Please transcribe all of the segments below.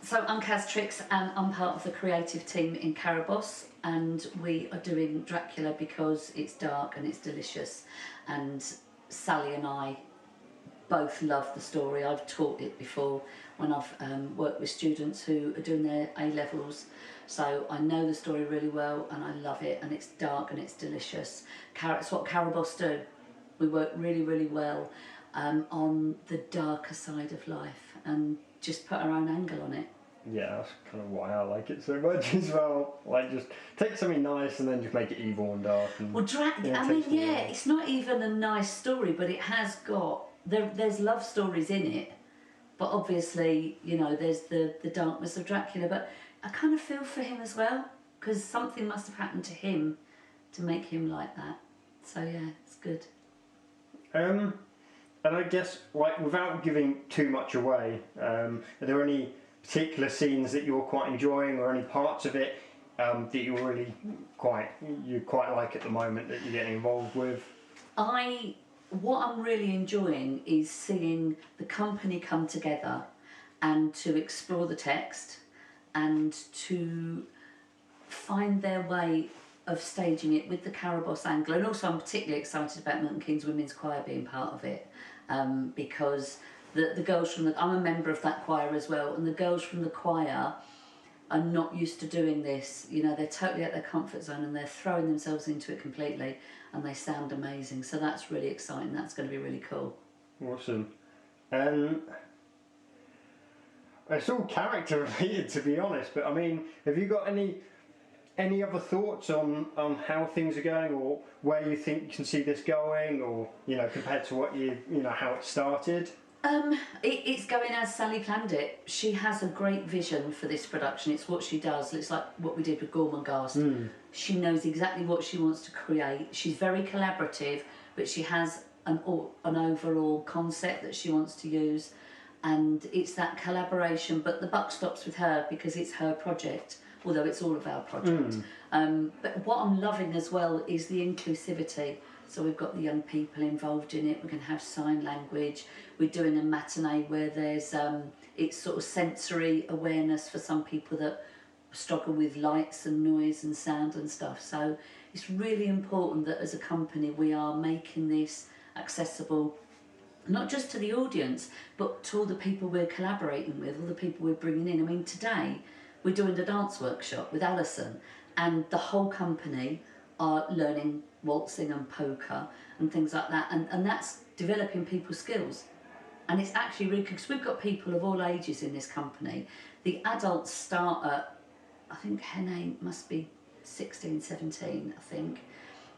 So I'm Caz Tricks and I'm part of the creative team in Carabosse, and we are doing Dracula because it's dark and it's delicious, and Sally and I both love the story. I've taught it before when I've worked with students who are doing their A-levels, so I know the story really well and I love it, and it's dark and it's delicious. It's what Carabosse do. We work really well on the darker side of life and just put our own angle on it. Yeah, that's kind of why I like it so much as well. Like, just take something nice and then just make it evil and dark. And, well, it's not even a nice story, but it has got... There's love stories in it, but obviously, you know, there's the darkness of Dracula, but I kind of feel for him as well, because something must have happened to him to make him like that. So yeah, it's good. And I guess, like, without giving too much away, are there any particular scenes that you're quite enjoying, or any parts of it that you're really quite like at the moment that you're getting involved with? What I'm really enjoying is seeing the company come together and to explore the text and to find their way of staging it with the Carabosse angle. And also I'm particularly excited about Milton Keynes Women's Choir being part of it, because the girls from I'm a member of that choir as well, and the girls from the choir are not used to doing this. You know, they're totally at their comfort zone and they're throwing themselves into it completely, and they sound amazing. So that's really exciting. That's going to be really cool. Awesome. It's all character related, to be honest, but I mean, have you got any other thoughts on how things are going, or where you think you can see this going, or, you know, compared to what you know, how it started? It's going as Sally planned it. She has a great vision for this production. It's what she does. It's like what we did with Gormenghast. She knows exactly what she wants to create. She's very collaborative, but she has an overall concept that she wants to use, and it's that collaboration, but the buck stops with her because it's her project, although it's all of our project. But what I'm loving as well is the inclusivity. So we've got the young people involved in it. We're going to have sign language. We're doing a matinee where there's it's sort of sensory awareness for some people that struggle with lights and noise and sound and stuff. So it's really important that as a company we are making this accessible, not just to the audience, but to all the people we're collaborating with, all the people we're bringing in. I mean, today we're doing the dance workshop with Alison, and the whole company are learning waltzing and polka and things like that, and that's developing people's skills. And it's actually really good because we've got people of all ages in this company. The adults start at, I think Hene must be 16, 17, I think,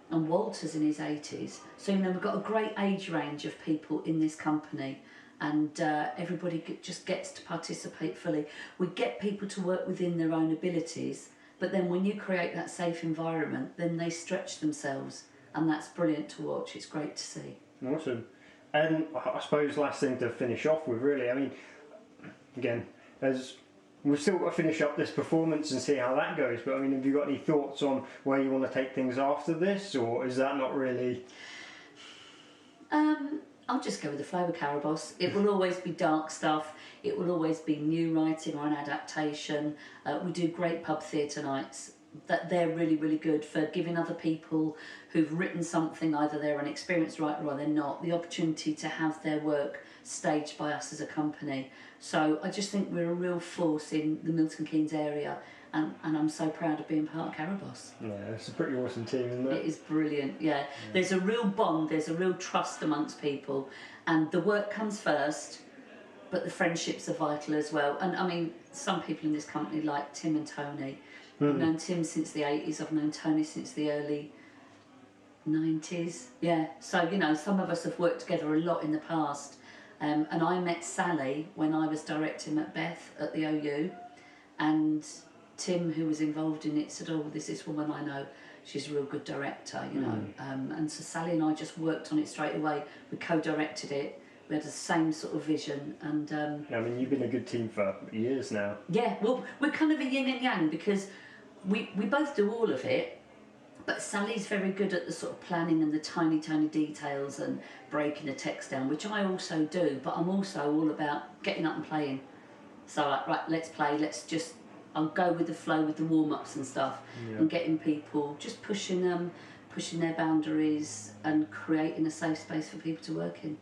and Walter's in his 80s. So, you know, we've got a great age range of people in this company, and everybody just gets to participate fully. We get people to work within their own abilities, but then when you create that safe environment, then they stretch themselves, and that's brilliant to watch. It's great to see. Awesome. And I suppose last thing to finish off with, really, I mean, again, as we've still got to finish up this performance and see how that goes, but I mean, have you got any thoughts on where you want to take things after this, or is that not really... I'll just go with the flow with Carabosse. It will always be dark stuff. It will always be new writing or an adaptation. We do great pub theatre nights. That they're really good for giving other people who've written something, either they're an experienced writer or they're not, the opportunity to have their work staged by us as a company. So I just think we're a real force in the Milton Keynes area, and I'm so proud of being part of Carabosse. Yeah, it's a pretty awesome team, isn't it? It is brilliant, yeah. There's a real bond, there's a real trust amongst people, and the work comes first, but the friendships are vital as well. And I mean, some people in this company like Tim and Tony. I've known Tim since the 80s, I've known Tony since the early 90s. Yeah, so, you know, some of us have worked together a lot in the past. And I met Sally when I was directing Macbeth at the OU, and Tim, who was involved in it, said, oh, there's this woman I know, she's a real good director, you know. And so Sally and I just worked on it straight away. We co-directed it. We had the same sort of vision, and I mean, you've been a good team for years now. Yeah, well, we're kind of a yin and yang, because we both do all of it, but Sally's very good at the sort of planning and the tiny details and breaking the text down, which I also do, but I'm also all about getting up and playing. So like, right, let's play. I'll go with the flow with the warm-ups and stuff, and getting people, just pushing their boundaries and creating a safe space for people to work in.